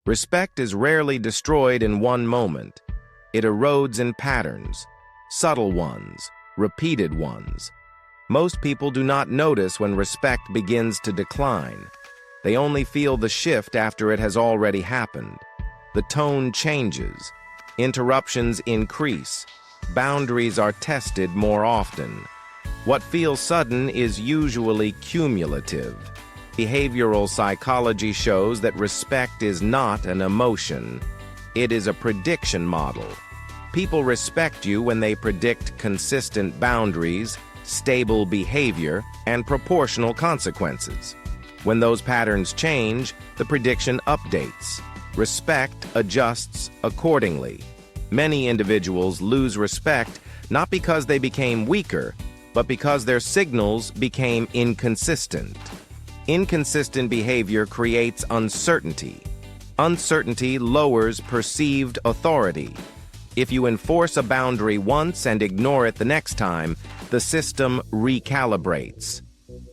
Respect is rarely destroyed in one moment. It erodes in patterns, subtle ones, repeated ones. Most people do not notice when respect begins to decline. They only feel the shift after it has already happened. The tone changes. Interruptions increase. Boundaries are tested more often. What feels sudden is usually cumulative. Behavioral psychology shows that respect is not an emotion. It is a prediction model. People respect you when they predict consistent boundaries, stable behavior, and proportional consequences. When those patterns change, the prediction updates. Respect adjusts accordingly. Many individuals lose respect not because they became weaker, but because their signals became inconsistent. Inconsistent behavior creates uncertainty. Uncertainty lowers perceived authority. If you enforce a boundary once and ignore it the next time, the system recalibrates.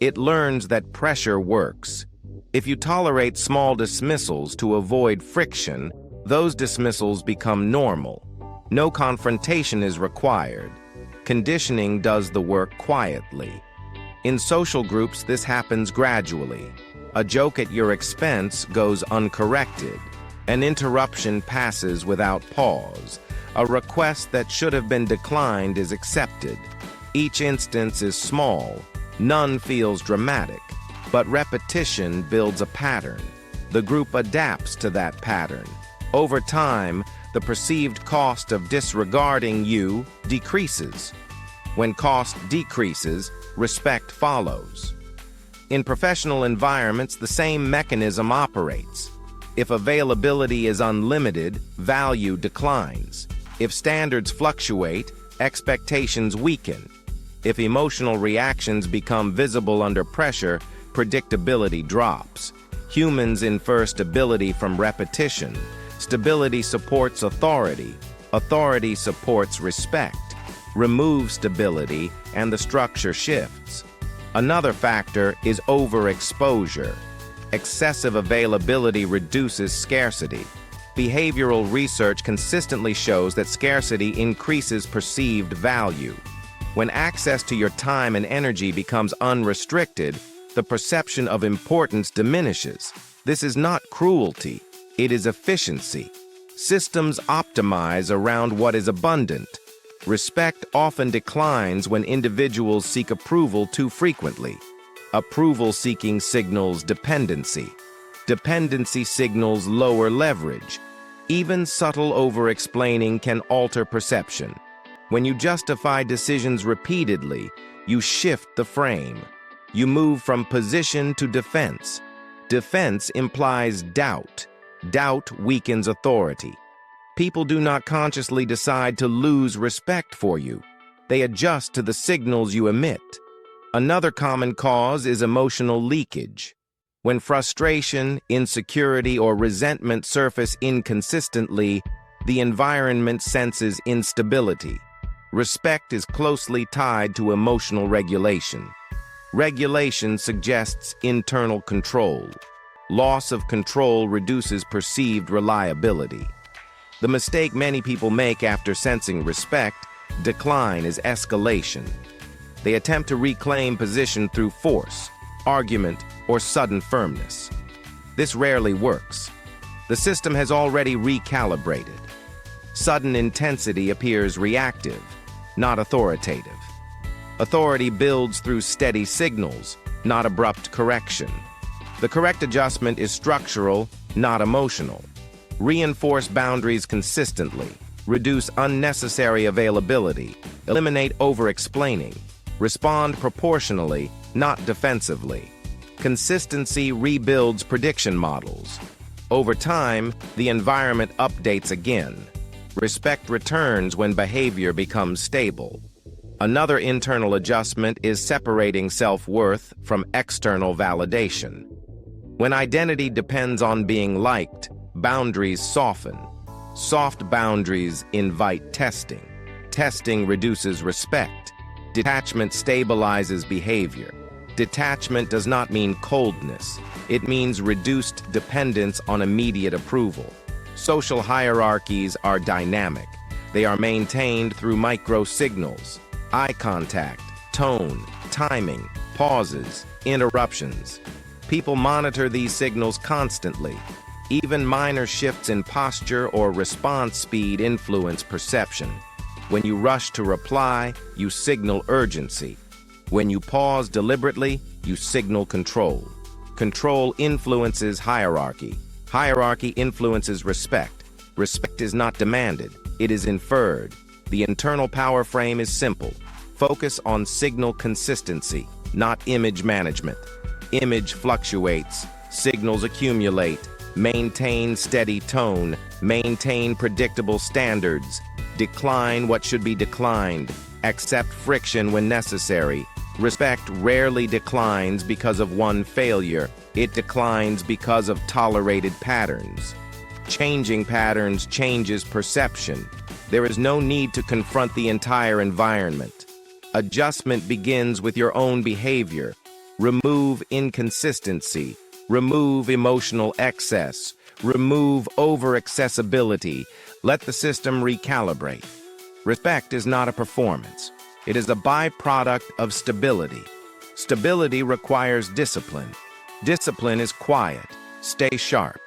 It learns that pressure works. If you tolerate small dismissals to avoid friction, those dismissals become normal. No confrontation is required. Conditioning does the work quietly. In social groups, this happens gradually. A joke at your expense goes uncorrected. An interruption passes without pause. A request that should have been declined is accepted. Each instance is small. None feels dramatic. But repetition builds a pattern. The group adapts to that pattern. Over time, the perceived cost of disregarding you decreases. When cost decreases, respect follows. In professional environments, the same mechanism operates. If availability is unlimited, value declines. If standards fluctuate, expectations weaken. If emotional reactions become visible under pressure, predictability drops. Humans infer stability from repetition. Stability supports authority. Authority supports respect. Remove stability, and the structure shifts. Another factor is overexposure. Excessive availability reduces scarcity. Behavioral research consistently shows that scarcity increases perceived value. When access to your time and energy becomes unrestricted, the perception of importance diminishes. This is not cruelty, it is efficiency. Systems optimize around what is abundant. Respect often declines when individuals seek approval too frequently. Approval-seeking signals dependency. Dependency signals lower leverage. Even subtle over-explaining can alter perception. When you justify decisions repeatedly, you shift the frame. You move from position to defense. Defense implies doubt. Doubt weakens authority. People do not consciously decide to lose respect for you. They adjust to the signals you emit. Another common cause is emotional leakage. When frustration, insecurity, or resentment surface inconsistently, the environment senses instability. Respect is closely tied to emotional regulation. Regulation suggests internal control. Loss of control reduces perceived reliability. The mistake many people make after sensing respect, decline, is escalation. They attempt to reclaim position through force, argument, or sudden firmness. This rarely works. The system has already recalibrated. Sudden intensity appears reactive, not authoritative. Authority builds through steady signals, not abrupt correction. The correct adjustment is structural, not emotional. Reinforce boundaries consistently. Reduce unnecessary availability. Eliminate over-explaining. Respond proportionally, not defensively. Consistency rebuilds prediction models. Over time, the environment updates again. Respect returns when behavior becomes stable. Another internal adjustment is separating self-worth from external validation. When identity depends on being liked, boundaries soften. Soft boundaries invite testing. Testing reduces respect. Detachment stabilizes behavior. Detachment does not mean coldness. It means reduced dependence on immediate approval. Social hierarchies are dynamic. They are maintained through micro-signals, eye contact, tone, timing, pauses, interruptions. People monitor these signals constantly. Even minor shifts in posture or response speed influence perception. When you rush to reply, you signal urgency. When you pause deliberately, you signal control. Control influences hierarchy. Hierarchy influences respect. Respect is not demanded, it is inferred. The internal power frame is simple. Focus on signal consistency, not image management. Image fluctuates, signals accumulate. Maintain steady tone, maintain predictable standards. Decline what should be declined. Accept friction when necessary. Respect rarely declines because of one failure. It declines because of tolerated patterns. Changing patterns changes perception. There is no need to confront the entire environment. Adjustment begins with your own behavior. Remove inconsistency. Remove emotional excess. Remove over-accessibility. Let the system recalibrate. Respect is not a performance. It is a byproduct of stability. Stability requires discipline. Discipline is quiet. Stay sharp.